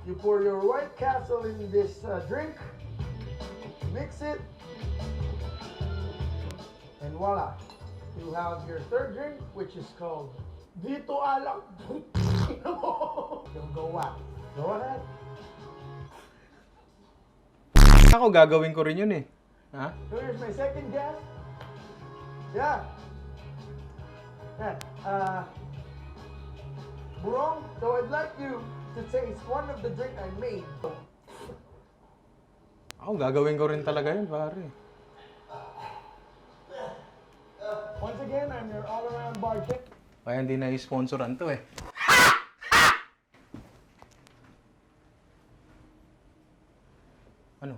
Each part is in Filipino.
You pour your White Castle in this drink, mix it, and voila. You have your third drink, which is called Dito Alak. Don't go what? Go ahead. Ako, gagawin ko rin yun eh. Ha? So here's my second guess. Yeah. Wrong. So I'd like you to taste one of the drink I made. Ako, gagawin ko rin talaga yun, pare. Once again, I'm your all-around bar chick. Kaya hindi na i-sponsoran to eh. Ano?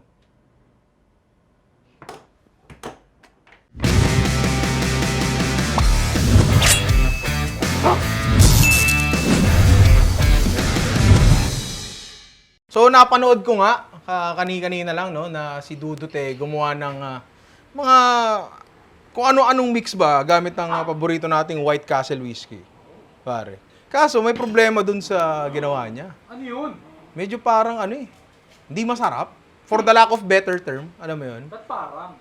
So napanood ko nga kani-kanina lang no na si Dudut gumawa ng mga kung ano-anong mix ba gamit ng paborito nating White Castle whiskey. Pare. Kaso may problema dun sa ginawa niya. Ano yun? Medyo parang hindi masarap. For the lack of better term, alam mo yun? Ba't parang?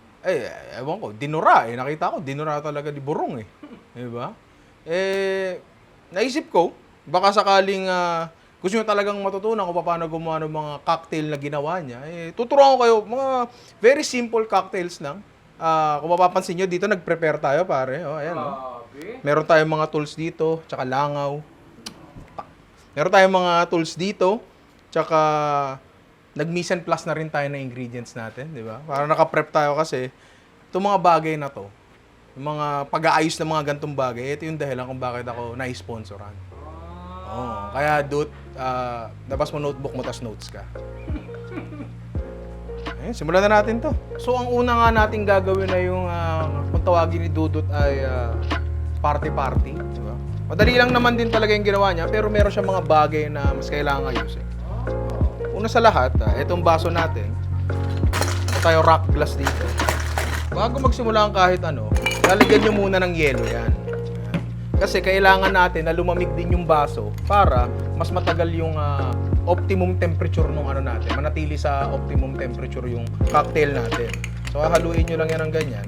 Ewan ko, dinura eh. Nakita ko, dinura talaga di burong eh. Diba? Naisip ko, baka sakaling gusto nyo talagang matutunan kung paano gumawa ng mga cocktail na ginawa niya, tuturuan ko kayo, mga very simple cocktails lang. Kung mapapansin nyo, dito nag-prepare tayo, pare. Ayan, Grabe. Meron tayong mga tools dito, tsaka langaw. Meron tayong mga tools dito, tsaka nag-mise en place na rin tayo ng ingredients natin, di ba? Para naka-prep tayo kasi itong mga bagay na to, yung mga pag-aayos ng mga gantong bagay, ito yung dahilan kung bakit ako na-sponsoran. Kaya dude, labas mo notebook mo, tas notes ka. Simulan na natin to. So, ang una nga natin gagawin na yung kung tawagin ni Dudut ay party-party. Diba? Madali lang naman din talaga yung ginawa niya, pero meron siya mga bagay na mas kailangan ayusin. Una sa lahat, itong baso natin, tayo rock glass dito. Bago magsimula ang kahit ano, lalagyan nyo muna ng yelo yan. Kasi kailangan natin na lumamig din yung baso para mas matagal yung optimum temperature nung ano natin. Manatili sa optimum temperature yung cocktail natin. So, haluin nyo lang yan ng ganyan.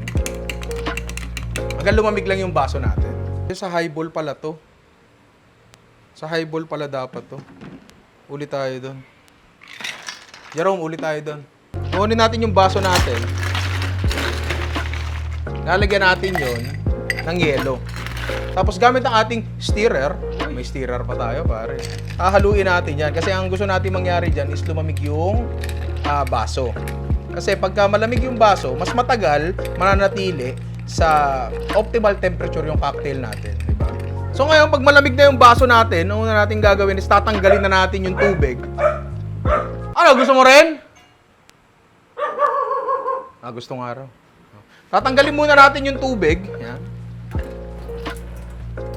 Hanggang lumamig lang yung baso natin. Sa highball pala to. Sa highball pala dapat to. Ulit tayo doon. Jerome, ulit tayo doon. Kunin natin yung baso natin. Lalagyan natin yon ng yelo. Tapos gamit ang ating stirrer, may stirrer pa tayo pare. Hahaluin natin yan kasi ang gusto natin mangyari dyan is lumamig yung baso. Kasi pagka malamig yung baso, mas matagal mananatili sa optimal temperature yung cocktail natin, di ba? So ngayon, pag malamig na yung baso natin, ang una natin gagawin is tatanggalin na natin yung tubig. Ano, gusto mo rin? Gusto nga raw. Tatanggalin muna natin yung tubig. Yan.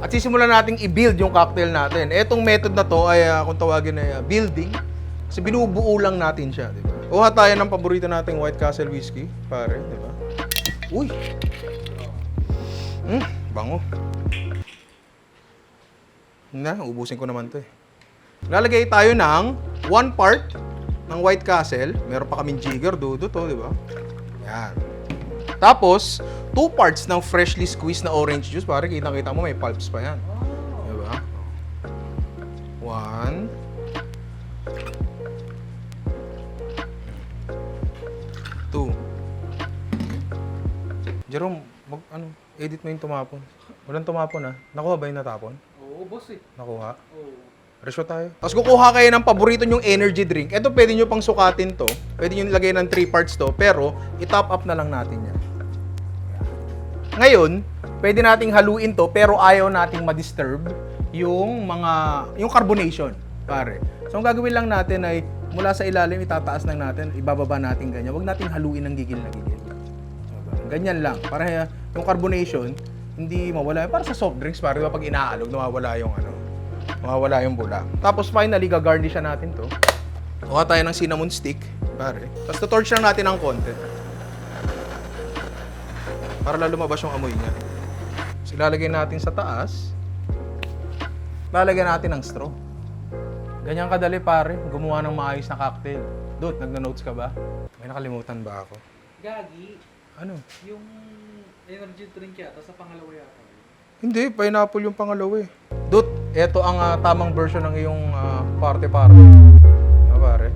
At sisimulan nating i-build yung cocktail natin. Etong method na to ay kung tawagin ay building. Kasi binubuo lang natin siya, di ba? Kuha tayo ng paborito nating White Castle whiskey, pare, di ba? Uy! Bango. Ubusin ko naman to eh. Lalagay tayo ng 1 part ng White Castle. Meron pa kaming jigger, Dudut to, di ba? Yan. Tapos, 2 parts ng freshly squeezed na orange juice. Pare, kitang-kita mo, may pulps pa yan. Diba? 1. 2. Jerome, edit mo yung tumapon. Walang tumapon Nakuha ba yung natapon? Oo, boss eh. Nakuha? Oo. Resyo tayo. Tapos kukuha kayo ng paborito nyong energy drink. Ito pwede nyo pang sukatin to. Pwede nyo lagay ng 3 parts to. Pero, i-top up na lang natin yan. Ngayon, pwede nating haluin to pero ayaw nating ma-disturb yung carbonation, pare. So, ang gagawin lang natin ay mula sa ilalim, itataas lang natin, ibababa natin ganyan. Huwag nating haluin ng gigil na gigil. Ganyan lang. Para yung carbonation, hindi mawala. Para sa soft drinks, pare, pag inaalog, nawawala yung bula. Tapos finally, gagarnish natin to. Kuha tayo ng cinnamon stick, pare. Tapos torch lang natin ng konti. Para lumabas yung amoy niya. So, ilalagay natin sa taas. Lalagyan natin ng straw. Ganyan kadali pare, gumawa ng maayos na cocktail. Dut, nagna-notes ka ba? May nakalimutan ba ako? Gagi, Ano? yung energy drink yata sa pangalawa yata. Hindi, pineapple yung pangalawa eh. Dut, eto ang tamang version ng iyong party-party. Pare.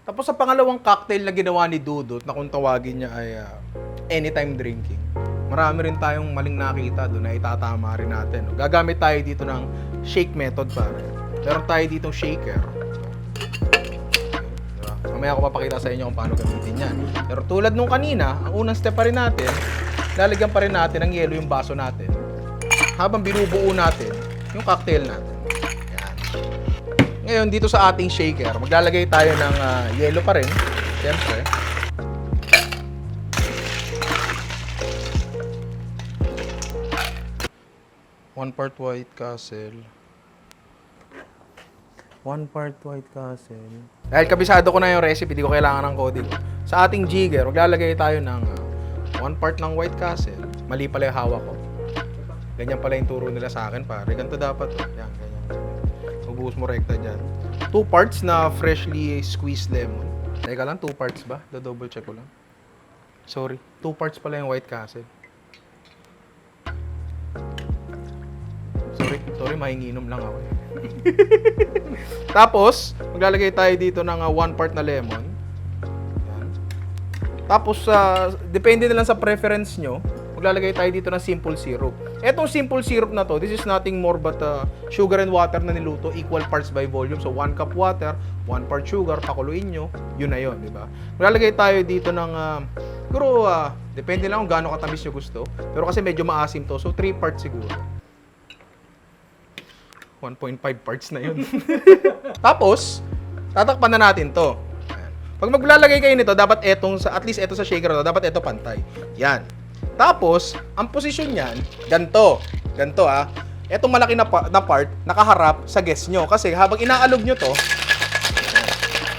Tapos sa pangalawang cocktail na ginawa ni Dudut, na kung tawagin niya ay anytime drinking. Marami rin tayong maling nakita doon na itatama rin natin. No? Gagamit tayo dito ng shake method pare. Meron tayo dito shaker. Diba? Mamaya ko papakita sa inyo kung paano gamitin yan. Pero tulad nung kanina, ang unang step pa rin natin, lalagyan pa rin natin ng yelo yung baso natin. Habang binubuo natin yung cocktail natin. Yan. Ngayon, dito sa ating shaker, maglalagay tayo ng yelo pa rin. Siyempre. One part White Castle. 1 part White Castle. Dahil kabisado ko na yung recipe, di ko kailangan ng coding. Sa ating jigger, maglalagay tayo ng 1 part ng White Castle. Mali pala yung hawak ko. Ganyan pala yung turo nila sa akin, pare. Ganito dapat. Yan, ganyan. Ubuhos mo rekta dyan. 2 parts na freshly squeezed lemon. Teka lang, 2 parts ba? Do-double check ko lang. Sorry, 2 parts pala yung White Castle. Sorry, mahinginom lang ako. Tapos, maglalagay tayo dito ng 1 part na lemon. Yan. Tapos, depende na lang sa preference nyo, maglalagay tayo dito ng simple syrup. Etong simple syrup na to, this is nothing more but sugar and water na niluto, equal parts by volume. So, 1 cup water, 1 part sugar, pakuluin nyo, yun na yun, di ba? Maglalagay tayo dito ng, siguro, depende lang kung gaano katamis nyo gusto. Pero kasi medyo maasim to, so 3 parts siguro. 1.5 parts na yun. Tapos, tatakpan na natin to. Ayan. Pag maglalagay kayo nito, dapat etong, at least eto sa shaker na to, dapat eto pantay. Yan. Tapos, ang posisyon niyan, ganto. Ganto Etong malaki na part, nakaharap sa guest nyo. Kasi habang inaalog nyo to,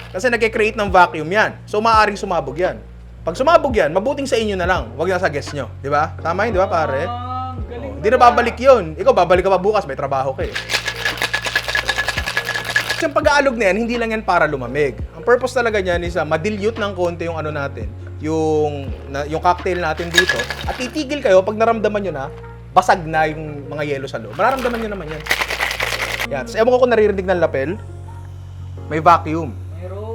kasi nag-create ng vacuum yan. So, maaaring sumabog yan. Pag sumabog yan, mabuting sa inyo na lang. Huwag na sa guest nyo. Di ba? Tama yun, di ba pare? Hindi na babalik yun. Ikaw, babalik ka pa bukas, may trabaho ka eh. Yung pag-aalog na yan, hindi lang yan para lumamig. Ang purpose talaga niyan is ma-dilute ng konti yung ano natin, yung cocktail natin dito. At titigil kayo pag naramdaman nyo na basag na yung mga yelo sa loob. Mararamdaman nyo naman yan. Yan. So, ewan ko kung naririnig ng lapel. May vacuum.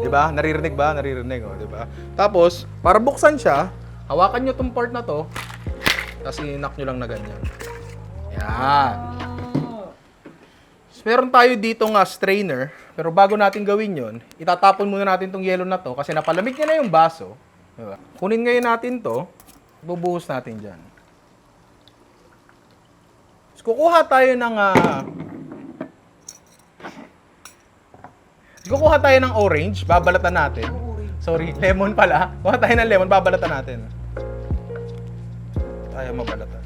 Diba? Naririnig ba? Naririnig. Diba? Tapos, para buksan siya, hawakan nyo tong part na to, tapos inak nyo lang na ganyan. Yan. Meron tayo dito nga strainer, pero bago natin gawin yon, itatapon muna natin tong yelo na to kasi napalamig niya na yung baso. Diba? Kunin ngayon natin to, bubuhos natin dyan. So, kukuha tayo ng orange, babalatan natin. Sorry, lemon pala. Kuha tayo ng lemon, babalatan natin. Tayo mabalatan.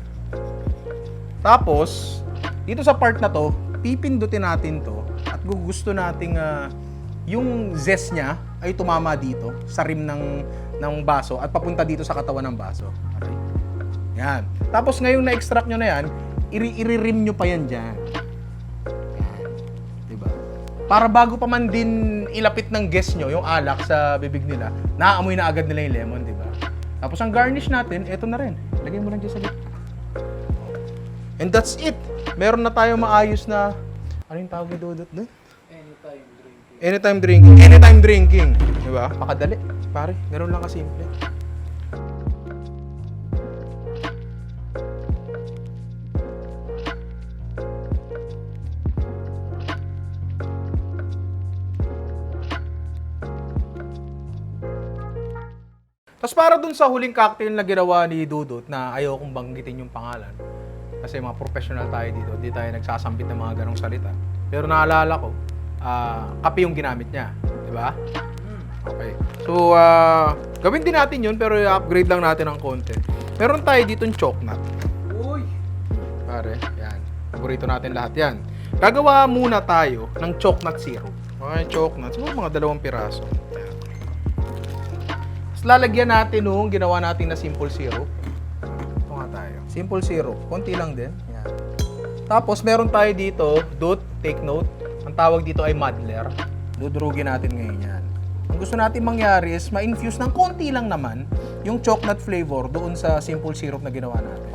Tapos, dito sa part na to, pipindutin natin to at gusto nating yung zest niya ay tumama dito sa rim ng baso at papunta dito sa katawan ng baso. Okay? Yan. Tapos ngayong na-extract nyo na yan, i-rim nyo pa yan dyan. Yan. Diba? Para bago pa man din ilapit ng guest nyo yung alak sa bibig nila, naaamoy na agad nila yung lemon, diba? Tapos ang garnish natin, eto na rin. Lagay mo lang dyan sa gitna. And that's it. Meron na tayo maayos na, ano yung tawag ni Dudut doon? Anytime drinking. Anytime drinking. Diba? Pakadali. Pare, meron lang kasimple. Tapos para dun sa huling cocktail na ginawa ni Dudut na ayaw kong banggitin yung pangalan. Kasi mga professional tayo dito, di tayo nagsasambit ng mga ganong salita. Pero naalala ko, kape yung ginamit niya. Di ba? Okay. So, gawin din natin yun, pero i-upgrade lang natin ng konti. Meron tayo dito yung chocolate. Uy! Pare, yan. Paborito natin lahat yan. Gagawa muna tayo ng chocolate syrup. Okay, chocolate. Siguro mga 2 piraso. Ayan. Tapos lalagyan natin nung ginawa natin na simple syrup. Ito nga tayo. Simple syrup. Konti lang din. Ayan. Tapos meron tayo dito, take note. Ang tawag dito ay muddler. Dudurugin natin ngayon yan. Ang gusto natin mangyari is ma-infuse ng konti lang naman yung chocolate flavor doon sa simple syrup na ginawa natin.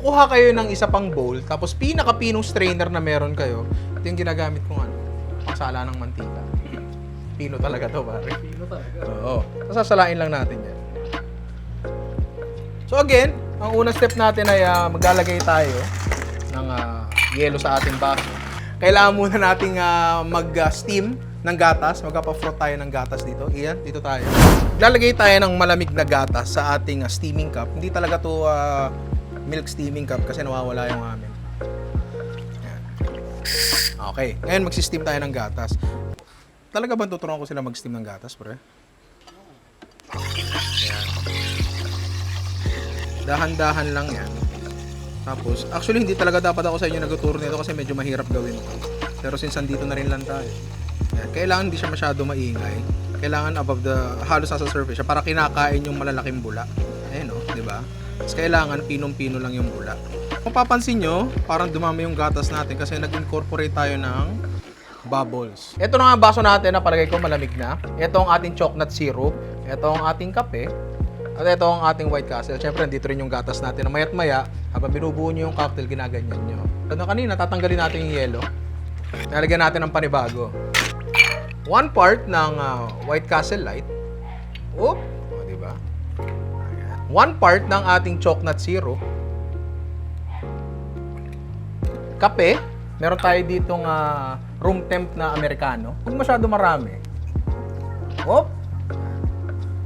Kukuha kayo ng isa pang bowl, tapos pinaka-pinong strainer na meron kayo, ito yung ginagamit kong pangsala ng mantika. Pino talaga to, pare. Pino talaga. Oo. Sasalain lang natin yan. So again, ang unang step natin ay maglalagay tayo ng yelo sa ating baso. Kailangan muna nating mag-steam ng gatas. Magpapa-froth tayo ng gatas dito. Iyan, dito tayo. Lalagay tayo ng malamig na gatas sa ating steaming cup. Hindi talaga to milk steaming cup kasi nawawala yung amin. Ayan. Okay, ngayon magsi-steam tayo ng gatas. Talaga ba tuturuan ko sila mag-steam ng gatas, pre? Ayan. Dahan-dahan lang yan. Tapos, actually hindi talaga dapat ako sa inyo nagtuturo nito kasi medyo mahirap gawin ito. Pero since andito na rin lang tayo. Ayan. Kailangan hindi siya masyado maingay. Kailangan above halos nasa surface siya para kinakain yung malalaking bula. Ayan o, di ba? Tapos kailangan pinong-pino lang yung bula. Kung papansin nyo, parang dumami yung gatas natin kasi nag-incorporate tayo ng bubbles. Ito na nga ang baso natin na palagay ko malamig na. Ito ang ating chocolate syrup. Ito ang ating kape. At ito ang ating White Castle. Siyempre, nandito rin yung gatas natin na mayat maya, habang binubuo nyo yung cocktail, ginaganyan nyo. Kanina, tatanggalin natin yung yelo. Nalagyan natin ng panibago. 1 part ng White Castle Light. Oop! O, diba? 1 part ng ating chocolate syrup. Kape. Meron tayo ditong room temp na Americano. Huwag masyado marami. Oop!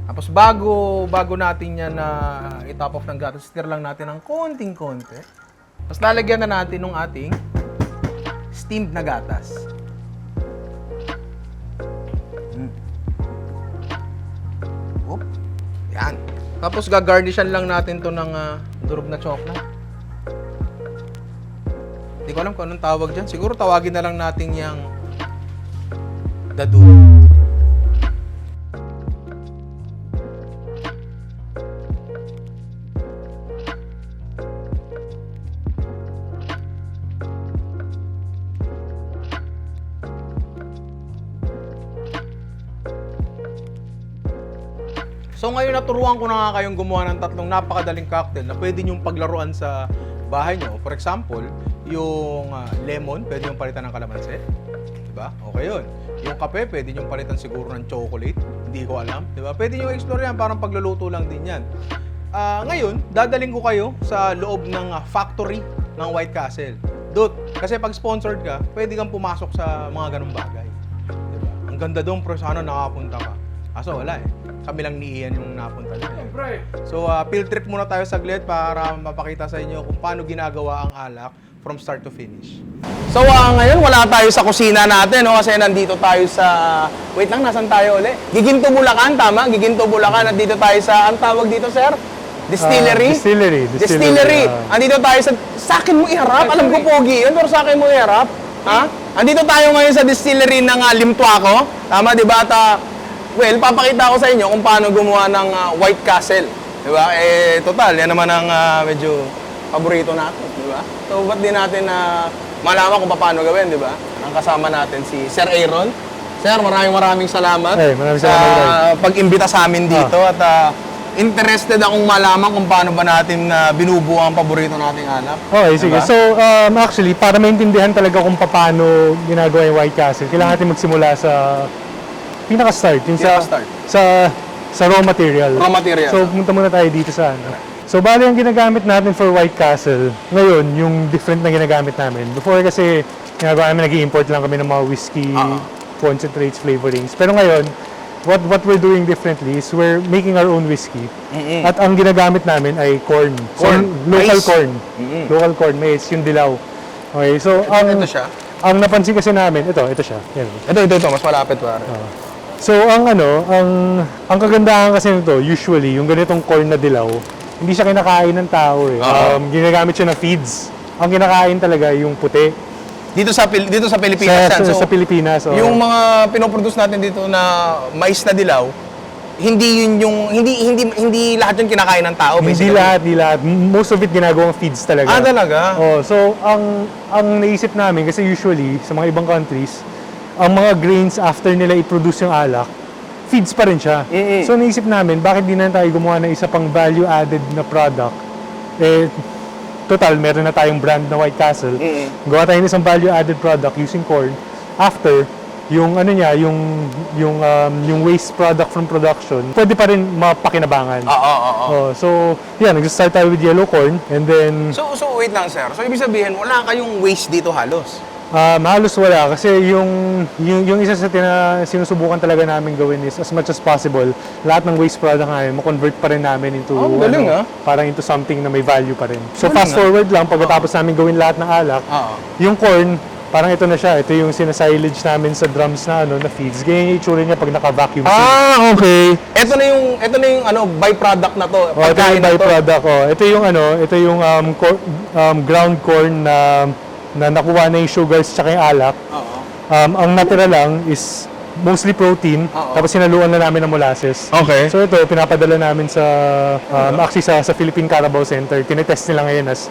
Tapos bago natin yan na i-top off ng gatas, stir lang natin ng konting-konti. Tapos lalagyan na natin ng ating steamed na gatas. Oop! Yan. Tapos gagarnishan lang natin to ng durog na chocolate. Hindi ko alam kung anong tawag dyan. Siguro tawagin na lang natin yung dadu. So ngayon naturuan ko na nga kayong gumawa ng 3 napakadaling cocktail na pwede nyong paglaruan sa bahay nyo. For example, yung lemon, pwede nyong palitan ng kalamansi. Diba? Okay yun. Yung kape, pwede nyong palitan siguro ng chocolate. Hindi ko alam. Diba? Pwede nyong explore yan, parang pagluluto lang din yan. Ngayon, dadaling ko kayo sa loob ng factory ng White Castle. Kasi pag sponsored ka, pwede kang pumasok sa mga ganung bagay. Diba? Ang ganda doon, pero sana nakapunta ka. Kaso wala eh. Kami lang ni Ian yung napunta niya. So, field trip muna tayo saglit para mapakita sa inyo kung paano ginagawa ang alak from start to finish. So, ngayon wala tayo sa kusina natin, no? Kasi nandito tayo sa... Wait lang, nasan tayo uli? Giginto, Bulacan, tama? Giginto, Bulacan. Nandito tayo sa... Ang tawag dito, sir? Distillery? Distillery. Andito tayo sa... Sa akin mo iharap? Alam ko pogi yun, pero sa akin mo iharap. Ha? Andito tayo ngayon sa distillery ng Limtuaco. Tama, di ba? At, well, papakita ko sa inyo kung paano gumawa ng White Castle. Diba? Total, yan naman ang medyo paborito natin. Diba? So, ba't di natin malaman kung paano gawin, diba? Ang kasama natin si Sir Aaron. Sir, maraming salamat. Maraming salamat. Pag-imbita sa amin dito. At interested akong malaman kung paano ba natin binubuo ang paborito nating alak. Okay, sige. Diba? So, actually, para maintindihan talaga kung paano ginagawa yung White Castle, kailangan natin magsimula sa pinaka-start, yung sa raw material. Raw material. So, punta muna tayo dito sa ano. So, bali ang ginagamit natin for White Castle, ngayon, yung different na ginagamit namin. Before kasi, ginagawa namin, nag-i-import lang kami ng mga whiskey, concentrates, flavorings. Pero ngayon, what we're doing differently is we're making our own whiskey. At ang ginagamit namin ay corn. Corn. So, local Maize. corn. Local corn, maize, yung dilaw. Okay, so, Ito siya. ang napansin kasi namin, ito siya. Yan. Ito, mas malapit pare. So, ang kagandahan kasi nito, usually, yung ganitong corn na dilaw, hindi siya kinakain ng tao eh. Ginagamit siya na feeds. Ang kinakain talaga yung puti. Dito sa Pilipinas yan. Sa Pilipinas. Oo. Yung mga pinoproduce natin dito na mais na dilaw, hindi lahat yung kinakain ng tao, Hindi basically. lahat. Most of it ginagawang feeds talaga. Ah, talaga? Oh, so ang naisip namin kasi usually sa mga ibang countries, ang mga grains after nila i-produce yung alak, feeds pa rin siya. So naisip namin, bakit di na tayo gumawa ng isa pang value added na product? Total, meron na tayong brand na White Castle. Gawa tayo ng isang value added product using corn. After, yung ano niya, yung waste product from production, pwede pa rin mapakinabangan. Oo. So, yeah, nag-start tayo with yellow corn and then So wait lang, sir. So ibig sabihin, wala kayong waste dito halos. halos wala kasi yung isa sa sinusubukan talaga namin gawin is as much as possible, lahat ng waste product namin, ma-convert pa rin namin into galing, parang into something na may value pa rin. So Galing, fast forward lang, pagkatapos namin gawin lahat ng alak, yung corn, parang ito na siya. Ito yung sinasilage namin sa drums na na feeds. Ganyan yung itsura niya pag naka-vacuum seal. Okay. Ito na yung byproduct na to. Ito Pagkain yung na to. byproduct. Ito yung ground corn na nakuha na yung sugars tsaka yung alak. Ang natira lang is mostly protein, tapos sinaluan na namin ng molasses. Okay. So ito, pinapadala namin sa actually sa Philippine Carabao Center. Tinetest nila ngayon as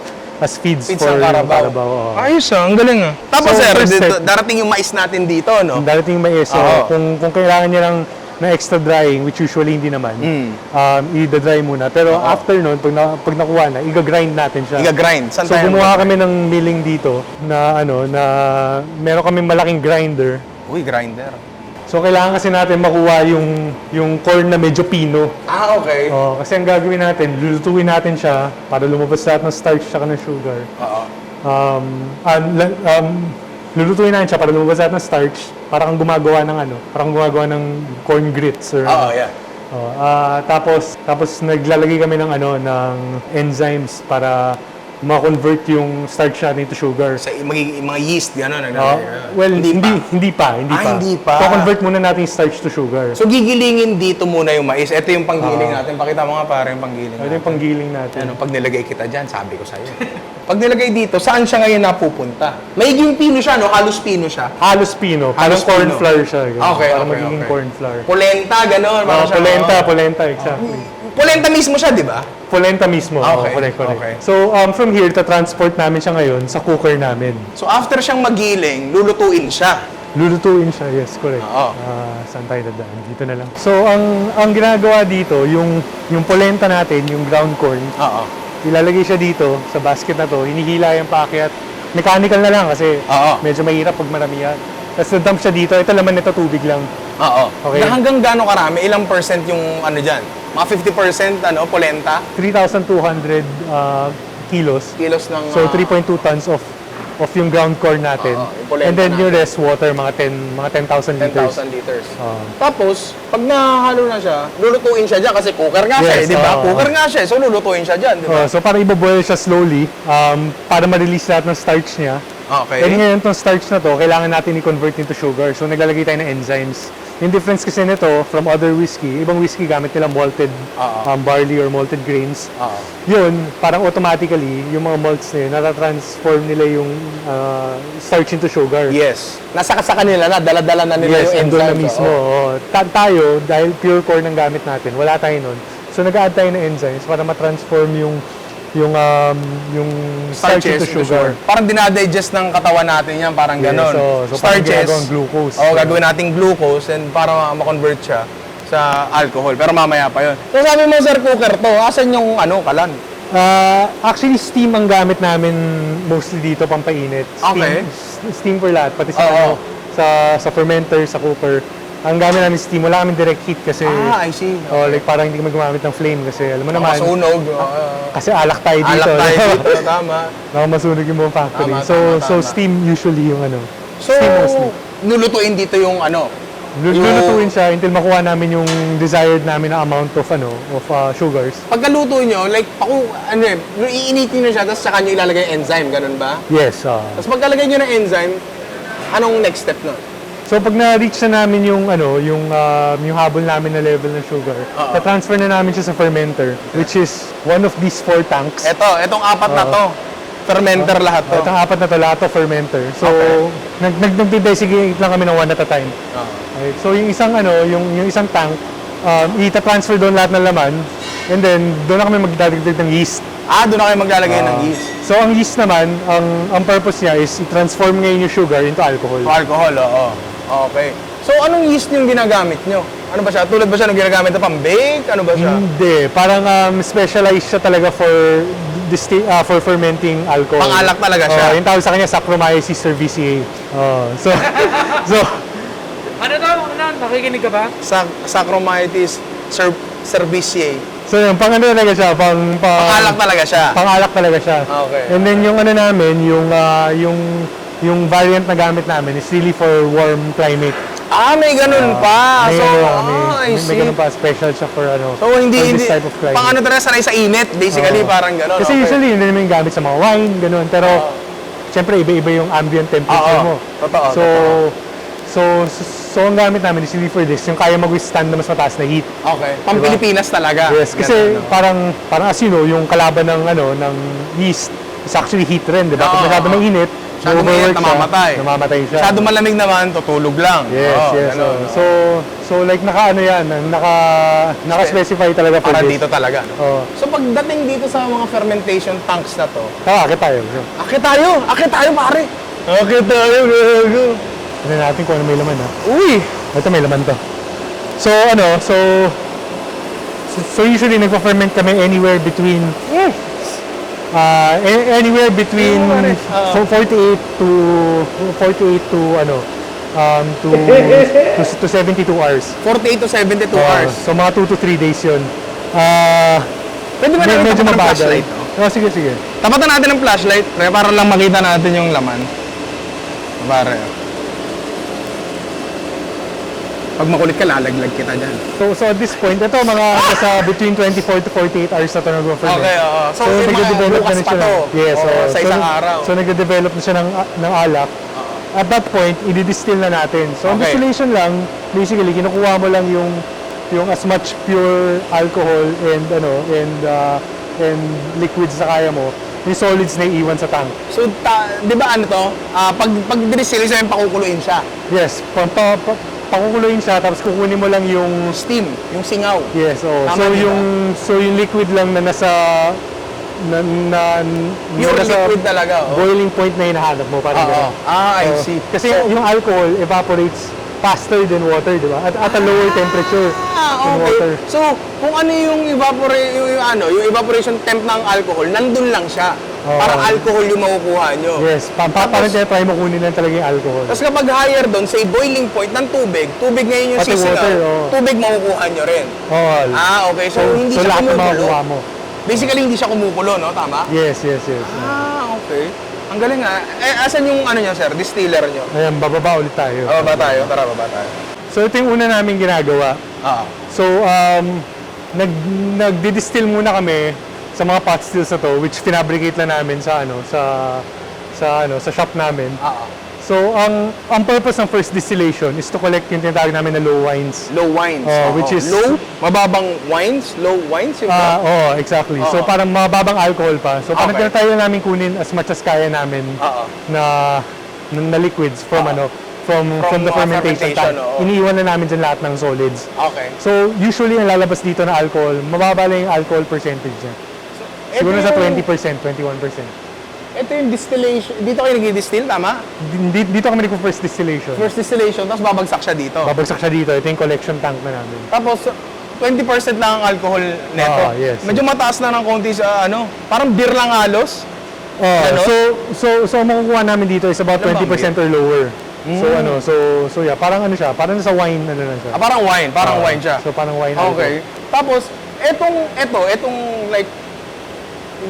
feeds Feeds for ng Carabao. oo. Ayos ang galing Tapos So, sir, first dito, step- darating yung mais natin dito, no? Darating yung mais. So, Oo. kung kailangan niya ng extra drying, which usually hindi naman, i-dry muna. Pero after nun, pag nakuha na, i-grind natin siya. Iga-grind. Saan So tayo gumawa kami ng milling dito na meron kami malaking grinder. Uy, grinder. So kailangan kasi natin makuha yung corn na medyo pino. Okay. Oh, kasi ang gagawin natin, lulutuin natin siya para lumabas lahat ng starch at ng sugar. Lulutuin natin siya para lumabas lahat ng starch, parang gumagawa ng corn grits or Yeah. tapos naglalagay kami ng enzymes para ma-convert yung starch natin into sugar. Sa mga yeast, gano'n. Well, hindi pa. Hindi pa. So-convert muna natin yung starch to sugar. So, gigilingin dito muna yung mais. Ito yung panggiling natin. Pakita mo nga pare yung panggiling Ito yung panggiling natin. Pag nilagay kita dyan, sabi ko sa'yo. Pag nilagay dito, saan siya ngayon napupunta? Maiging pino siya, no? Halos pino siya. Halos pino. Parang Halos corn pino. flour siya. Okay, Parang okay, magiging okay. corn flour. Polenta, gano'n. Parang siya, Polenta, exactly. Polenta mismo siya, di ba? Polenta mismo. Okay, Correct. okay. So, from here, transport namin siya ngayon sa cooker namin. So, after siyang magiling, lulutuin siya. Lulutuin siya, yes, correct. Oo. Saan tayo dadaan? Dito na lang. So, ang ginagawa dito, yung polenta natin, yung ground corn, ilalagay siya dito sa basket na to, hinihila yung paakyat. Mechanical na lang kasi medyo mahirap pag marami yan. Tapos na-dump siya dito, ito laman nito tubig lang. Okay. Na hanggang gaano karami? Ilang percent yung dyan? Mga 50% polenta? 3,200 kilos. Kilos ng... So 3.2 tons of yung ground corn natin. Yung polenta And then yung natin. rest water, mga 10,000 liters. 10,000 liters. Oo. Tapos, pag nahalo na siya, lulutuin siya dyan kasi cooker nga siya, Yes, di ba? oo. Cooker nga siya, so lulutuin siya dyan, di ba? So para i-boil siya slowly, para ma-release lahat ng starch niya. Okay. And ngayon itong starch na to, kailangan natin i-convert into sugar. So naglalagay tayo ng enzymes. Yung difference kasi nito from other whiskey, ibang whiskey gamit nila malted barley or malted grains. Yun, parang automatically, yung mga malts na yun, natatransform nila yung starch into sugar. Yes. Nasa sa kanila na, dala-dala na nila Yes, yung andun na enzymes. mismo. Oo. Tayo, dahil pure corn ang gamit natin, wala tayo nun. So nag-add tayo ng enzymes para ma-transform yung starch into sugar. Parang dinadigest ng katawan natin yan, parang Yes, ganon. so parang Starches. ginagawang glucose. Gagawin nating glucose and para ma-convert siya sa alcohol. Pero mamaya pa yun. So sabi mo, sir, cooker to. Asan yung kalan? Actually, steam ang gamit namin mostly dito, pampainit. Steam, Okay. Steam for lahat, pati sa, Oo. sa fermenter, sa cooker. Ang gamit namin steam, wala kami direct heat kasi I see. like parang hindi kami gumamit ng flame kasi alam mo naman, Masunog. kasi alak tayo dito. Alak tayo dito, tama. Baka masunog yung buong factory. Tama, so tama. steam usually yung So, steam mostly. nulutuin dito yung Lulutuin siya until makuha namin yung desired namin na amount of sugars. Pagkaluto nyo, like, iinitin nyo siya, tapos saka nyo ilalagay yung enzyme, ganun ba? Yes. Tapos pagkalagay nyo ng enzyme, anong next step nun? So pag na-reach na namin yung habol namin na level ng sugar, na-transfer na namin siya sa fermenter, which is one of these 4 tanks. Itong apat na to. Fermenter lahat to. Itong apat na to, lahat to fermenter. So, nag-designate lang kami ng one at a time. Okay. So, yung isang yung isang tank, ita-transfer doon lahat ng laman, and then doon na kami magdadagdag ng yeast. Doon na kayo maglalagay ng yeast. So, ang yeast naman, ang purpose niya is i-transform ngayon yung sugar into alcohol. Alcohol, oo. Okay. So, anong yeast yung ginagamit nyo? Ano ba siya? Tulad ba siya nung ginagamit na pang-bake? Ano ba siya? Hindi. Parang specialized siya talaga for fermenting alcohol. Pang-alak talaga siya? Yung tawag sa kanya, Saccharomyces cerevisiae. So, Ano daw? Nakikinig ka ba? Saccharomyces cerevisiae. so yun, pang ano talaga siya, Pang-alak talaga siya? Pang-alak talaga siya. Okay. And then yung ano namin, yung variant na gamit namin is really for warm climate. May ganun pa. May, So, may I see. ganun pa, special siya for So, for hindi, this type of climate. pang ano talaga, sanay sa init. Basically, parang ganun. Kasi okay. usually, hindi naman yung gamit sa mga wine, ganun. Pero, syempre, iba-iba yung ambient temperature mo. Totoo, So, ang gamit namin is really for this, yung kaya mag-withstand na mas mataas na heat. Okay. Pang Pilipinas talaga. Yes, kasi Ganun, no? parang as you know, yung kalaban ng yeast is actually heat rin, di ba? Pag masyado mainit, Masyado mainit, namamatay siya. Masyado malamig naman, tutulog lang. Yes. Ganun. So like naka-specify talaga for Para this. dito talaga. No? Oo. So pagdating dito sa mga fermentation tanks na to, Akit tayo. akit tayo pare. Akit tayo, gago. Tignan natin kung ano may laman ha. Uy! Ito may laman to. So usually nagpa-ferment kami anywhere between 48 to 72 hours. 48 to 72 hours. So mga 2 to 3 days 'yun. Pwede ba natin Medyo tapat ng mabagal. flashlight? No? Sige. Tapatan natin ng flashlight, pre, para lang makita natin yung laman. Pare. Pag makulit ka, lalaglag kita dyan. So at this point, ito mga nasa between 24 to 48 hours na ito nag-ferment. Okay, oo. So, yung mga nagde-develop bukas na pa siya to. Yes, Oo, oo. sa isang araw. So nagde-develop na siya ng alak. At that point, i-distill na natin. So ang Okay. distillation lang, basically kinukuha mo lang yung as much pure alcohol and liquids na kaya mo. Yung solids na iiwan sa tank. So, di ba ano to? Pag dinistill, sabihin pakukuluin siya. Yes, pakukuluin siya tapos kukunin mo lang yung Steam, yung singaw. yes, oh. Tama, di ba? So yung liquid lang na nasa Pure nasa liquid talaga. Oh. boiling point na hinahanap mo parang Oo. ganun. I So, see. Kasi yung alcohol evaporates faster than water, di ba? At a lower temperature than water. Okay. So, kung ano yung evaporation temp ng alcohol, nandun lang siya. Oo. Parang alcohol yung makukuha nyo. Yes, parang try mo kunin lang talaga yung alcohol. Tapos kapag higher doon, say boiling point ng tubig ngayon yung Pati sisingaw, water, oo. tubig makukuha nyo rin. All. Okay. So, hindi siya lahat ng kumukulo. makukuha mo. Basically, hindi siya kumukulo, no? Tama? Yes. Okay. Ang galing nga. Asan yung ano nyo, sir? Distiller nyo? Ayan, bababa ulit tayo. Baba tayo. Tara, baba tayo. So ito yung una namin ginagawa. So, nagdi-distill muna kami sa mga pot stills na to, which finabricate lang namin sa shop namin. So, ang purpose ng first distillation is to collect yung tinatawag namin na low wines. Low wines. Which is- Low? Mababang wines? Low wines? Yung Exactly. So, parang mababang alcohol pa. So, parang Okay. tinatry namin kunin as much as kaya namin na liquids from from the mga fermentation tank. oo. Iniiwan na namin dyan lahat ng solids. Okay. So, usually, ang lalabas dito na alcohol, mababa lang yung alcohol percentage niya. Siguro ito sa yung- 20%, 21%. Ito yung distillation. Dito kayo nag-distill, tama? Dito kami nagpo-first distillation. First distillation, tapos babagsak siya dito. Babagsak siya dito. Ito yung collection tank na namin. Tapos, 20% lang ang alcohol neto. Yes. Medyo mataas na ng konti sa parang beer lang halos. Ano? So, ang makukuha namin dito is about Ano bang 20% or lower. So yeah, parang ano siya, parang sa wine na lang siya. Parang wine siya. So, parang wine. Okay. Tapos, etong like,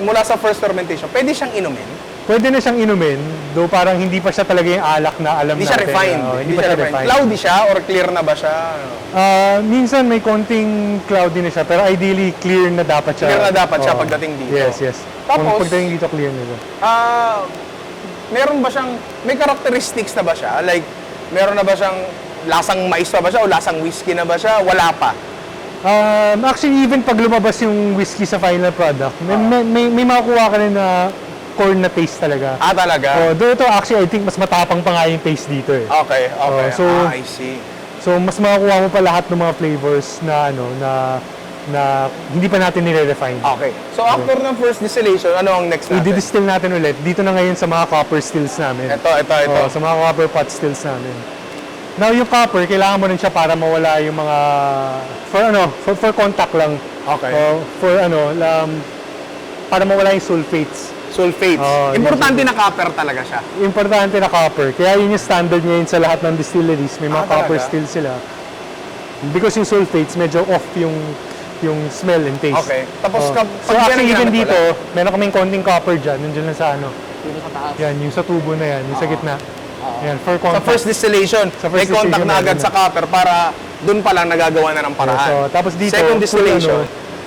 mula sa first fermentation, pwede siyang inumin? Pwede na siyang inumin, though parang hindi pa siya talaga yung alak na alam Hindi natin. siya refined. Hindi pa siya refined. Cloudy siya or clear na ba siya? Minsan may konting cloudy na siya, pero ideally clear na dapat siya. Clear na dapat siya Oo. pagdating dito. Yes. Tapos- Pagdating dito, clear na siya. Meron ba siyang, may characteristics na ba siya? Like, meron na ba siyang lasang mais pa ba siya o lasang whiskey na ba siya? Wala pa. Actually, even pag lumabas yung whiskey sa final product, may makukuha ka rin na corn na taste talaga. Ah, talaga? Though ito actually, I think mas matapang pa nga yung taste dito eh. Okay, okay. so- I see. So, mas makakuha mo pa lahat ng mga flavors na ano, na hindi pa natin nire-refine. Okay. So, after ng first distillation, ano ang next natin? I-distill natin ulit. Dito na ngayon sa mga copper stills namin. Ito. Sa mga copper pot stills namin. Now, yung copper, kailangan mo rin siya para mawala yung mga, for contact lang. Okay. Para mawala yung sulfates. Sulfates. Importante na copper talaga siya. Importante na copper. Kaya yun yung standard ngayon sa lahat ng distilleries. May mga copper talaga? stills sila. Because yung sulfates, medyo off yung smell and taste. Okay. Tapos So actually even dito, meron kaming konting copper dyan. Nandiyan lang sa ano. Dito sa taas. Yan, yung sa tubo na yan, yung sa gitna. Yan, for Sa contact. first distillation, Sa may first contact distillation, na agad meron sa copper para doon pa lang nagagawa na ng paraan. So, tapos dito, Second distillation,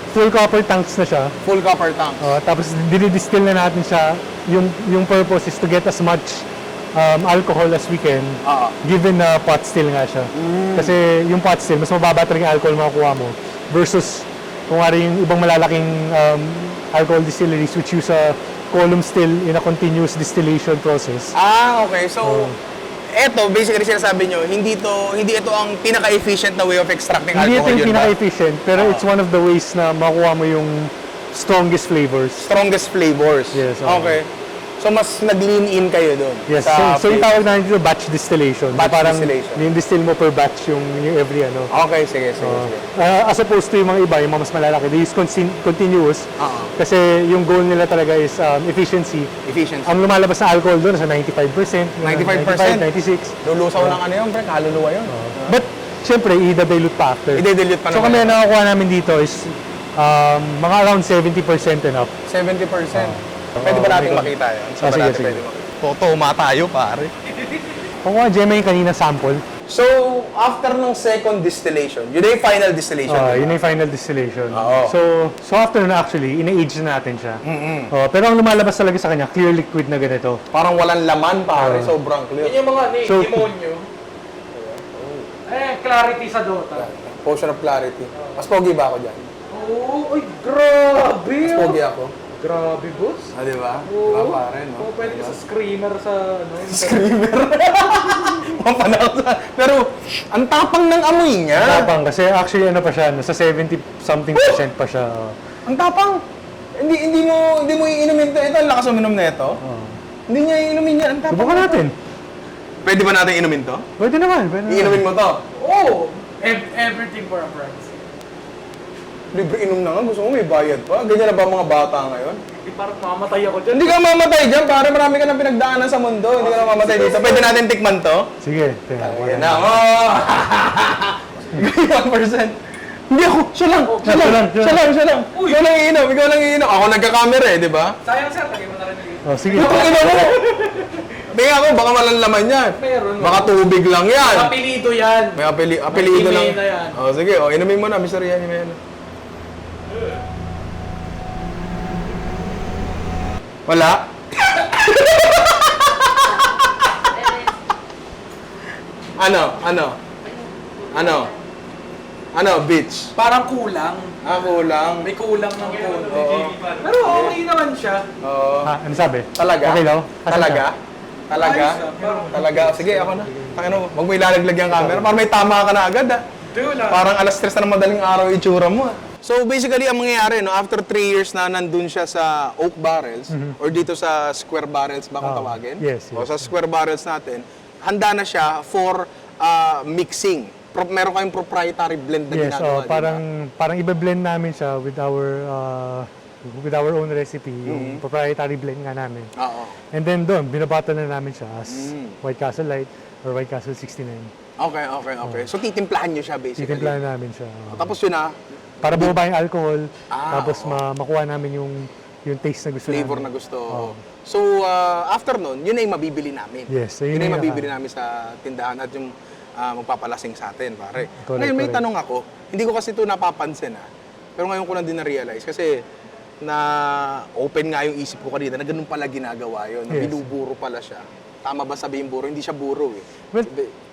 full copper tanks na siya. full copper tank. Tapos dinidistill na natin siya. Yung purpose is to get as much alcohol as we can, given na pot still nga siya. Kasi yung pot still, mas mababa talaga yung alcohol makukuha mo versus kung nga yung ibang malalaking alcohol distilleries which use a column still in a continuous distillation process. Okay. So, eto, basically sinasabi nyo, hindi ito ang pinaka-efficient na way of extracting Hindi ito alcohol, yung yun ba? pinaka-efficient, pero it's one of the ways na makuha mo yung strongest flavors. Strongest flavors. Yes, Okay. So, mas nag-lean in kayo doon. Yes, sa so yung flavor. tawag natin dito batch distillation. Batch Parang distillation. yung distill mo per batch yung every ano. Okay, sige. As opposed to yung mga iba, yung mga mas malalaki, they use continuous. Kasi yung goal nila talaga is efficiency. Efficiency. Ang lumalabas na alcohol doon sa 95%, 95%? 96. Lulusaw ng ano yun, pre? Kaluluwa yun. But, syempre, i-dilute pa after. I-dilute pa So naman kami, yun. nakakuha namin dito is mga around 70% and up. 70%. Pwede ba natin makita yun? Saan ba sige, natin sige. pwede makita? Totoma tayo, pare. Kukuha Gemma yung kanina sample. So, after ng second distillation, yun na yung final distillation. diba? Yun yung final distillation. Oo. So after na actually, ina-age na natin siya. Pero ang lumalabas talaga sa kanya, clear liquid na ganito. Parang walang laman, pare. Sobrang clear. Yun yung mga So- demonyo. Clarity sa Dota. Potion of clarity. Mas pogi ba ako dyan? Oo, uy, grabe! Mas pogi ako. Grabe, boss. Ah, di ba? Oo. Diba, pare, no? Oo, pwede ka sa screamer sa ano. Pero, ang tapang ng amoy niya. Tapang kasi actually ano pa siya, nasa 70-something% pa siya. Ang tapang. Hindi mo iinumin to. Ito, ang lakas uminom na ito. Hindi niya iinumin niya. Ang tapang. Subukan natin. Pwede ba natin inumin to? Pwede naman. Iinumin mo to? Oh! Everything for a price. Libre inom na nga. Gusto mo may bayad pa. Ganyan na ba ang mga bata ngayon? Hindi parang mamatay ako dyan. Hindi ka mamatay dyan, pare. Marami ka nang pinagdaanan sa mundo. Hindi ka na mamatay dito. Pwede natin tikman to? Sige. Ayan na. Oh! 1%. Hindi ako. Siya lang. Siya lang. Ikaw lang iinom. Ikaw lang iinom. Ako nagka-camera eh, di ba? Sayang sir, lagay mo na rin yung... Sige. Ito ina mo. Tingnan ako, baka walang laman yan. Meron. Baka tubig lang yan. Apelido yan. May apelido lang. Jimena yan. Oh, sige. Oh, inumin mo na, Mr. Ian Jimena. Wala? Ano, bitch? Parang kulang. Kulang. May kulang ng konti. Oo. Pero okay naman siya. Oo. Ano sabi? Talaga? Okay lang? Talaga? Talaga? Ayos ah, parang- Talaga? Sige, ako na. Tangin mo, wag mo ilalaglag yung camera. Parang may tama ka na agad ah. Wala. Parang alas 3 na ng madaling araw yung itsura mo ah. So basically, ang mangyayari, no, after 3 years na nandun siya sa oak barrels, or dito sa square barrels ba kung tawagin? yes, O sa square barrels natin, handa na siya for mixing. Meron kayong proprietary blend na Yes, ginagawa. di ba? parang ibe-blend namin siya with our own recipe, yung proprietary blend nga namin. Oo. And then doon, binabottle na namin siya as White Castle Light or White Castle 69. Okay. So titimplahan nyo siya basically. Titimplahan namin siya. Tapos yun na, Para bumaba yung alcohol, tapos oo. makuha namin yung taste na gusto flavor namin. na gusto. So, after nun, yun na yung mabibili namin. Yes, yun na yun yung yung mabibili namin sa tindahan at yung magpapalasing sa atin, pare. Correct, Ngayon, may correct. tanong ako. Hindi ko kasi ito napapansin, Pero ngayon ko lang din na-realize. Kasi, open nga yung isip ko kanina na ganun pala ginagawa yun. Na Yes. binuburo pala siya. Tama ba sabihin buro? Hindi siya buro eh. Well,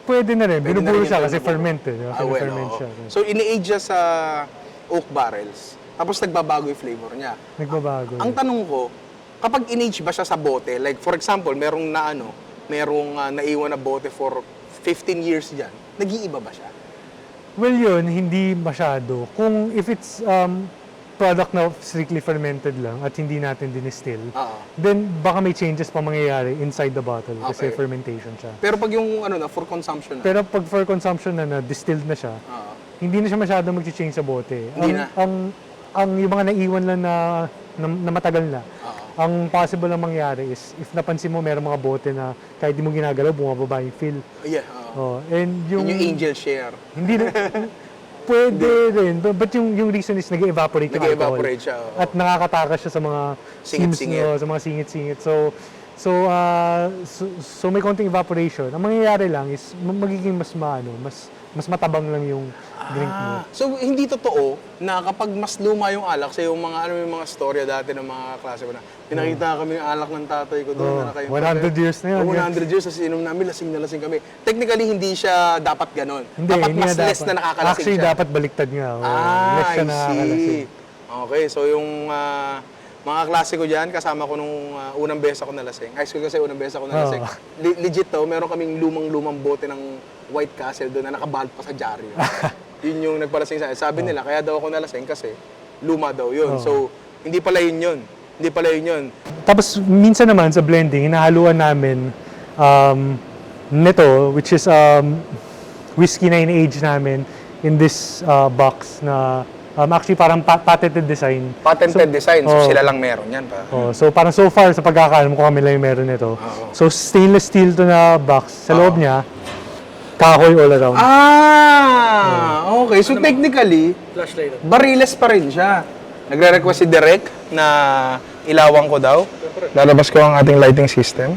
pwede na rin. Pwede na Binuburo rin siya yun, kasi binuburo. ferment eh. Di ba? Well, Ferment oo. siya. So, ini-age siya sa oak barrels. Tapos nagbabago yung flavor niya. Nagbabago. Ang tanong ko, kapag in-age ba siya sa bote, like for example, merong naiwan na bote for 15 years dyan, nag-iiba ba siya? Well, yun, hindi masyado. Kung if it's product na strictly fermented lang at hindi natin dinistill, then baka may changes pa mangyayari inside the bottle kasi Okay. fermentation siya. Pero pag yung for consumption na, Pero pag for consumption na distilled na siya, hindi na siya masyado mag-change sa bote. Hindi na. Ang yung mga naiwan lang na matagal na, ang possible na mangyari is, if napansin mo, meron mga bote na kahit di mo ginagalaw, bumababa yung fill. yeah, And yung angel share. hindi na, pwede rin. But yung reason is nag-evaporate yung alcohol. Nag-evaporate siya. At nakakatakas siya sa mga Singit-singit. seams, sa mga singit-singit. So may konting evaporation. Ang mangyayari lang is magiging mas matabang lang yung drink mo. So, hindi totoo na kapag mas luma yung alak, sa yung mga, yung mga storya dati ng mga klase ko na, pinakita kami yung alak ng tatay ko doon na nakayo. 100 years na yun. 100 years, kasi inom namin, lasing na lasing kami. Technically, hindi siya dapat ganon. Hindi, dapat hindi mas na less dapat. na nakakalasing Actually, siya. dapat baliktad nga. Less siya I nakakalasing. see. Okay, so yung mga klase ko dyan, kasama ko nung unang beses ako nalasing. High school kasi unang beses ako nalasing. Legit to, meron kaming lumang bote ng White Castle doon na nakabalt pa sa dyaryo. Yun yung nagpalasing sa akin. Sabi nila, kaya daw ako nalasing kasi luma daw yun. So, hindi pala yun yun. Hindi pala yun yun. Tapos, minsan naman sa blending, hinahaluan namin nito, which is whiskey na in-age namin in this box na actually parang patented design. Patented design, so sila lang meron yan pa. So parang so far sa pagkakaalam ko kami lang yung meron nito. So stainless steel to na box. Sa loob niya, kahoy all around. Okay. So technically, Flashlight. bariles pa rin siya. Nagre-request si Derek na ilawan ko daw. Lalabas ko ang ating lighting system.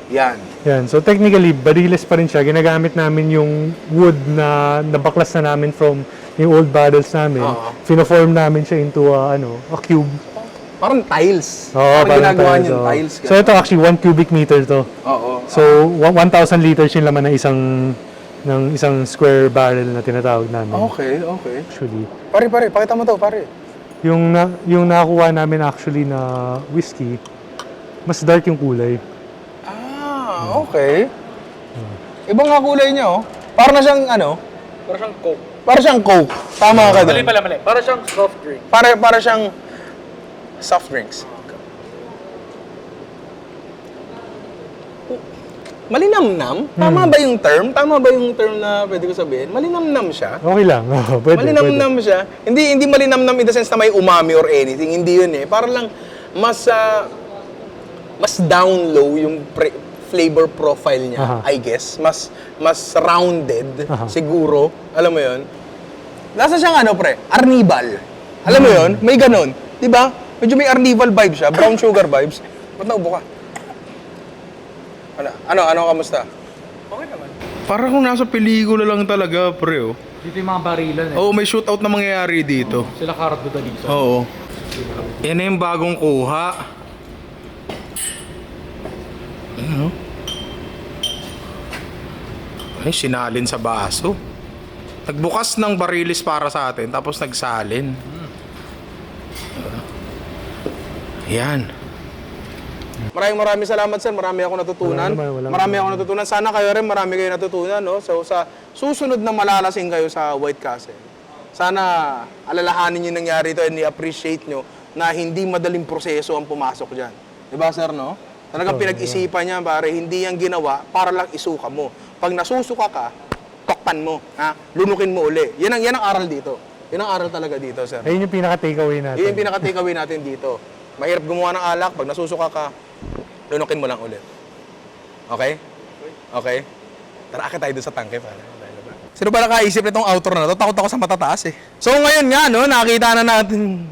Yan. Yan. So technically, bariles pa rin siya. Ginagamit namin yung wood na nabaklas na namin from yung old barrels namin. Fino-form namin siya into a cube. Parang tiles. Oo, parang ginagawa tiles, niyong oo. tiles. So ito actually 1 cubic meter to. Oo. So 1,000 liters yung laman ng isang square barrel na tinatawag namin. Okay. Actually. Pare, pakita mo to, pare. Yung nakuha namin actually na whiskey, mas dark yung kulay. Okay. Ibang nga kulay niya, oh. Para na siyang, Para siyang Coke. para siyang Coke. Tama ka Mali doon. pala. Para siyang soft drink. Para siyang soft drinks. Malinamnam? Tama ba yung term? Tama ba yung term na pwede ko sabihin? Malinamnam siya? Okay lang. Pwede. Malinamnam siya. Hindi malinamnam in the sense na may umami or anything. Hindi yun eh. Para lang mas down low yung flavor profile niya, I guess. Mas rounded siguro. Alam mo yun? Lasa siyang arnibal. Alam mo yun? May ganon. 'Di ba? Medyo may arnival vibe siya, brown sugar vibes. Ba't naubo ka? Ano kamusta? Okay naman. Parang kung nasa pelikula lang talaga, pre, oh. Dito yung mga barilan eh. Oo, may shootout na mangyayari dito. Sila Cardo dito. Oo. Yan na yung bagong kuha. Ano? Ay, sinalin sa baso. Nagbukas ng barilis para sa atin, tapos nagsalin. Yan. Maraming salamat, sir. Marami ako natutunan. Marami ako natutunan. Sana kayo rin marami kayo natutunan, no? So, sa susunod na malalasing kayo sa White Castle, sana alalahanin yung nangyari ito and i-appreciate nyo na hindi madaling proseso ang pumasok dyan. Diba, sir, no? Talagang pinag-isipan niya, pare, hindi yan ginawa para lang isuka mo. Pag nasusuka ka, tokpan mo, ha? Lunukin mo uli. Yan ang aral dito. Yan ang aral talaga dito, sir. Ayun yung pinaka-takeaway natin. Yun yung pinaka-takeaway natin dito. Mahirap gumawa ng alak, pag nasusuka ka, lunukin mo lang ulit. Okay? Okay? Tara, akit tayo doon sa tangke, pare. Sino ba nakaisip nitong outro na to? Takot ako sa matataas eh. So ngayon nga, no, nakita na natin.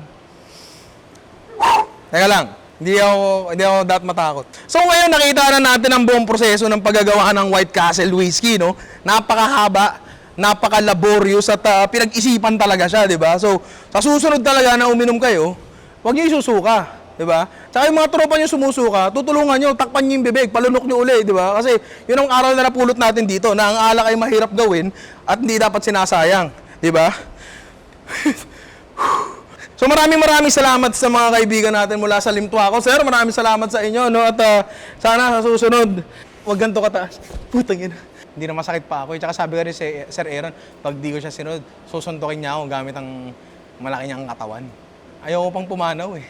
Teka lang, hindi ako that matakot. So ngayon nakita na natin ang buong proseso ng paggagawa ng White Castle whiskey, no? Napakahaba, napaka-laborious at pinag-isipan talaga siya, di ba? So sa susunod talaga na uminom kayo, huwag niyo isusuka, di ba? Tsaka yung mga tropa niyo sumusuka, tutulungan niyo, takpan niyo yung bibig, palunok niyo uli, di ba? Kasi yun ang aral na napulot natin dito, na ang alak ay mahirap gawin at hindi dapat sinasayang, di ba? So maraming salamat sa mga kaibigan natin mula sa Limtuaco. Sir, maraming salamat sa inyo, no? At sana sa susunod, wag ganito kataas. Putang ina. Hindi na masakit pa ako. Tsaka sabi ka rin si Sir Aaron, pag di ko siya sinunod, susuntokin niya ako gamit ang malaki niyang katawan. Ayaw ko pang pumanaw eh.